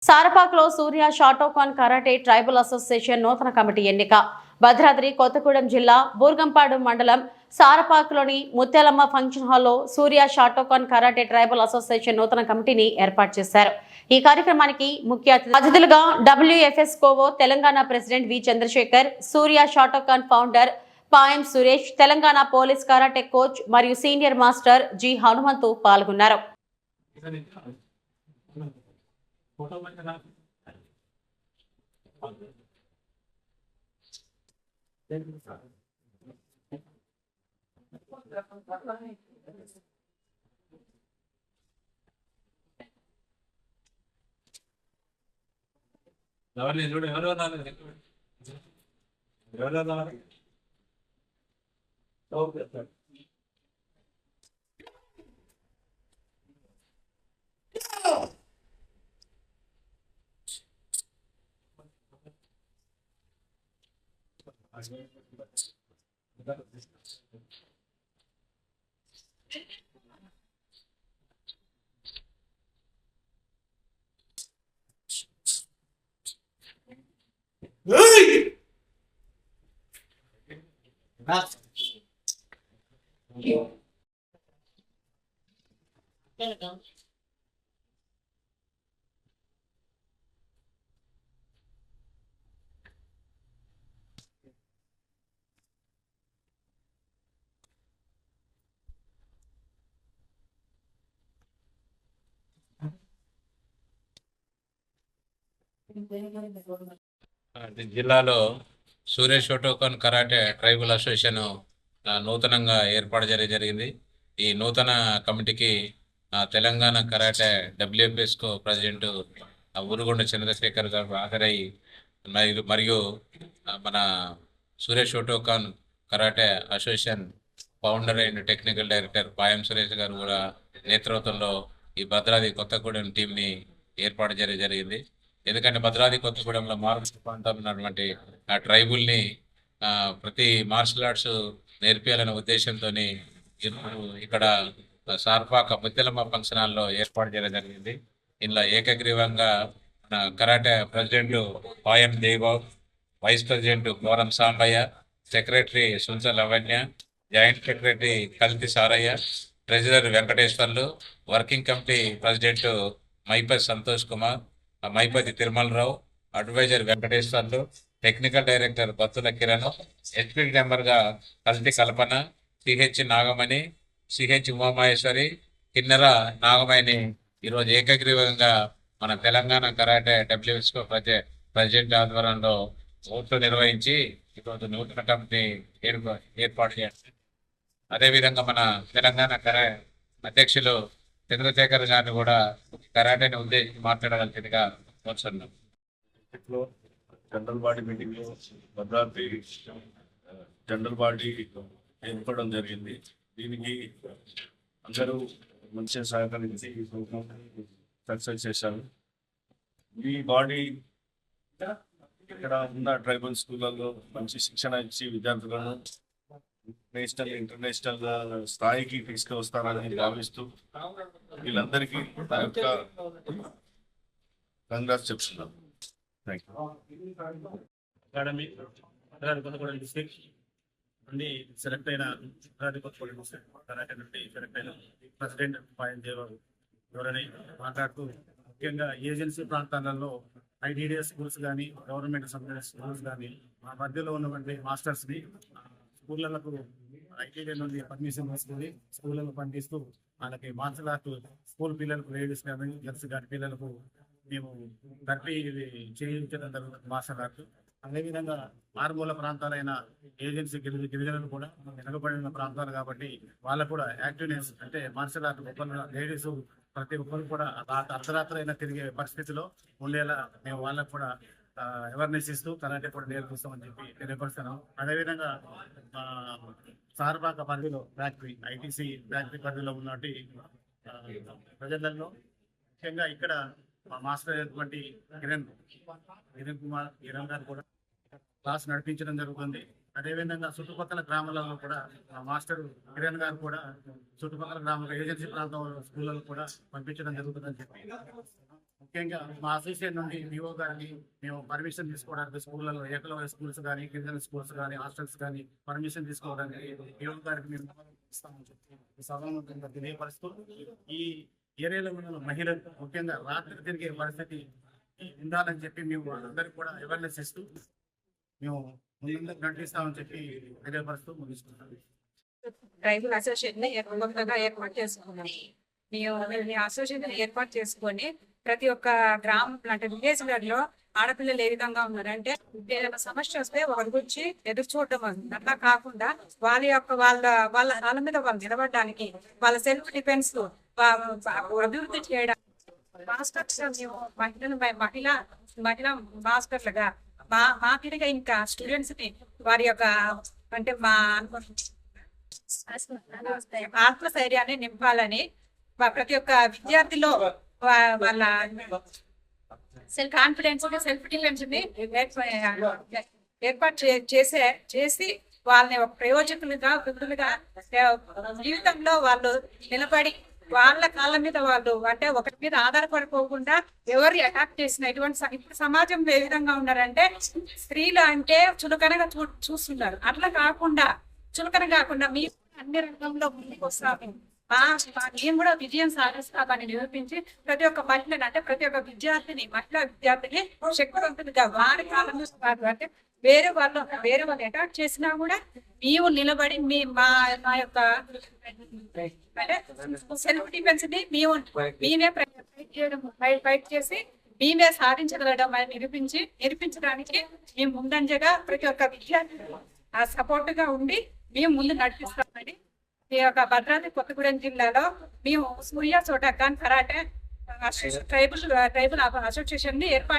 సారపాక్లో సూర్య Shotokan karate tribal association నూతన committee ఎన్నిక. భద్రాద్రి కొత్తగూడెం జిల్లా బూర్గంపాడు మండలం సారపాక్లోని ముత్యాలమ్మ ఫంక్షన్ హాల్లో Surya Shotokan karate tribal association నూతన కమిటీని ఏర్పాటు చేశారు. ఈ కార్యక్రమానికి ముఖ్య అతిథులుగా WFSCOO Telangana president V Chandrashekar, Surya Shotokan founder Payam Suresh, Telangana police karate coach మరియు సీనియర్ మాస్టర్ జి హనుమంతు పాల్గొన్నారు. फोटो में चला ఎవరు చూడు ఎవరు ఓకే సార్ జిల్లాలో Surya Shotokan karate tribal association నూతనంగా ఏర్పాటు జరిగింది. ఈ నూతన కమిటీకి Telangana karate WFSCO president Urugonda Chandrashekar garu హాజరై మరియు మన Surya Shotokan karate association founder and technical director Payam Suresh garu కూడా నేతృత్వంలో ఈ భద్రాద్రి కొత్తగూడెం టీంని ఏర్పాటు జరిగింది. ఎందుకంటే భద్రాద్రి కొత్తగూడెంలో మార్షల్ ప్రాంతంలో ఉన్నటువంటి ఆ ట్రైబుల్ని ప్రతి మార్షల్ ఆర్ట్స్ నేర్పియాలనే ఉద్దేశంతో ఇక్కడ సార్పాక ముత్యాలమ్మ ఫంక్షన్ హాల్లో ఏర్పాటు చేయడం జరిగింది. ఇందులో ఏకగ్రీవంగా karate president Payam Devababu, vice president Koram Sambaiah, secretary Suncha Lavanya, joint secretary Kalthi Saraiah, treasurer Venkateswarlu, working committee president Maipathi Santosh Kumar, Maipathi Tirumalarao, adviser Venkateswarlu, technical director Battula Kiran, SPD మెంబర్గా కల్తి కల్పన, సిహెచ్ నాగమణి, సిహెచ్ ఉమామహేశ్వరి, కిన్నెర నాగమణిని ఈరోజు ఏకగ్రీవంగా మన తెలంగాణ కరాటే WFSCO ప్రెసిడెంట్ ఆధ్వర్యంలో ఓట్లు నిర్వహించి ఈరోజు నూతన కమిటీ ఏర్పాటు చేయాలి. అదేవిధంగా మన తెలంగాణ అధ్యక్షులు చంద్రశేఖర్ గారిని కూడా కరాటేని ఉద్దేశించి మాట్లాడగలిసిందిగా కోరుతున్నాం. జనరల్ బాడీ మీటింగ్ లో భద్రాద్రి జనరల్ బాడీ ఏర్పడడం జరిగింది. దీనికి అందరూ మంచిగా సహకరించి సక్సెస్ చేశారు. ఈ బాడీ ఇక్కడ ఉన్న ట్రైబల్ స్కూళ్ళల్లో మంచి శిక్షణ ఇచ్చి విద్యార్థులను నేషనల్ ఇంటర్నేషనల్ స్థాయికి తీసుకువస్తారని భావిస్తూ వీళ్ళందరికీ నా యొక్క కంగ్రాట్స్ చెప్తున్నాను. Thank you. Academy Kothagudem district నుండి సెలెక్ట్ అయిన కొత్తగూడెం డిస్ట్రిక్ట్ కరాటే నుండి సెలెక్ట్ అయిన ప్రెసిడెంట్ పాయం దేవబాబు ఎవరని మాట్లాడుతూ ముఖ్యంగా ఏజెన్సీ ప్రాంతాలలో IDDS స్కూల్స్ కానీ గవర్నమెంట్ సంబంధించిన స్కూల్స్ కానీ మా మధ్యలో ఉన్నటువంటి మాస్టర్స్ని స్కూళ్ళకు ITD నుండి పర్మిషన్ తీసుకుని స్కూళ్ళలో పనిచేస్తూ వాళ్ళకి మార్షల్ ఆర్ట్ స్కూల్ పిల్లలకు లేడీస్ కానీ జెంట్స్ కానీ పిల్లలకు మేము తప్పి చేయించడం జరుగుతుంది మార్షల్ ఆర్ట్. అదేవిధంగా మారుమూల ప్రాంతాలైన ఏజెన్సీ గిరిజనులు కూడా వెనుకబడిన ప్రాంతాలు కాబట్టి వాళ్ళకు కూడా యాక్టివ్నెస్ అంటే మార్షల్ ఆర్ట్ లేడీస్ ప్రతి ఒక్కరు కూడా అర్ధరాత్రి అయినా తిరిగే పరిస్థితిలో ఉండేలా మేము వాళ్ళకు కూడా అవేర్నెస్ ఇస్తూ కరాటే కూడా నేర్పిస్తామని చెప్పి తెలియపరుస్తున్నాం. అదేవిధంగా సారపాక పరిధిలో ఫ్యాక్టరీ ITC ఫ్యాక్టరీ పరిధిలో ఉన్నటువంటి ప్రజలలో ముఖ్యంగా ఇక్కడ మా మాస్టర్ అయినటువంటి కిరణ్ గారు కూడా క్లాస్ నడిపించడం జరుగుతుంది. అదేవిధంగా చుట్టుపక్కల గ్రామాలలో కూడా మాస్టర్ కిరణ్ గారు కూడా చుట్టుపక్కల గ్రామాల ఏజెన్సీ ప్రాంతం స్కూళ్ళలో కూడా పంపించడం జరుగుతుందని చెప్పి ముఖ్యంగా మా అసోసియేషన్ నుండి డిఓ గారిని మేము పర్మిషన్ తీసుకోవడానికి స్కూళ్ళలో ఏకలవ్య స్కూల్స్ కానీ గిరిజన స్కూల్స్ కానీ హాస్టల్స్ కానీ పర్మిషన్ తీసుకోవడానికి డిఓ గారికి మేము ఇస్తామని చెప్పి ఈ సభాముఖంగా తెలియపరుస్తూ ఈ ఏరియాలో ఉన్న మహిళలు ముఖ్యంగా రాత్రి తిరిగే పరిస్థితి ఉండాలని చెప్పి మేము అందరికి కూడా అవేర్నెస్ ఇస్తూ మేము ముందు నడిపిస్తామని చెప్పి తెలియపరుస్తూ ముగిస్తున్నాం. ట్రైబల్ అసోసియేషన్ కొత్తగా ఏర్పాటు చేసుకున్నాం. మేము అసోసియేషన్ ఏర్పాటు చేసుకొని ప్రతి ఒక్క గ్రామం అంటే విలేజ్లలో ఆడపిల్లలు ఏ విధంగా ఉన్నారంటే ఏదైనా సమస్య వస్తే ఒకరి గురించి ఎదురు చూడడం అట్లా కాకుండా వాళ్ళ మీద వాళ్ళు నిలబడడానికి వాళ్ళ సెల్ఫ్ డిఫెన్స్ అభివృద్ధి చేయడానికి మాస్టర్స్ మహిళా మాస్టర్లుగా మా తిరిగా ఇంకా స్టూడెంట్స్ ని వారి యొక్క అంటే మా ఆత్మస్థైర్యాన్ని నింపాలని ప్రతి ఒక్క విద్యార్థిలో వాళ్ళ సెల్ఫ్ కాన్ఫిడెన్స్ సెల్ఫ్ డిఫెన్స్ ని ఏర్పాటు చేసి వాళ్ళని ఒక ప్రయోజకులుగా వృద్ధులుగా జీవితంలో వాళ్ళు నిలబడి వాళ్ళ కాళ్ళ మీద వాళ్ళు అంటే ఒకరి మీద ఆధారపడిపోకుండా ఎవరు అటాక్ చేసిన ఇటువంటి ఇప్పుడు సమాజంలో ఏ విధంగా ఉన్నారంటే స్త్రీలు అంటే చులకనగా చూస్తున్నారు. అట్లా కాకుండా చులకన కాకుండా మీరు అన్ని రంగంలో ముందుకు వస్తాము, మేము కూడా విజయం సాధిస్తామని నిరూపించి ప్రతి ఒక్క మహిళను అంటే ప్రతి ఒక్క మహిళా విద్యార్థిని శక్తివంతులుగా వారి కాలంలో అంటే వేరే వాళ్ళు అటాక్ చేసినా కూడా నీవు నిలబడి మా యొక్క అంటే సెల్ఫ్ డిఫెన్స్ ని మేమే ఫైట్ చేసి మేమే సాధించగలడం అని నిరూపించడానికి మేము ముందంజగా ప్రతి ఒక్క విద్యార్థి సపోర్ట్ గా ఉండి మేము ముందు నడిపిస్తామని ఈ యొక్క భద్రాద్రి కొత్తగూడెం జిల్లాలో మేము సూర్య షోటోకాన్ కరాటే ట్రైబల్ అసోసియేషన్ ని ఏర్పాటు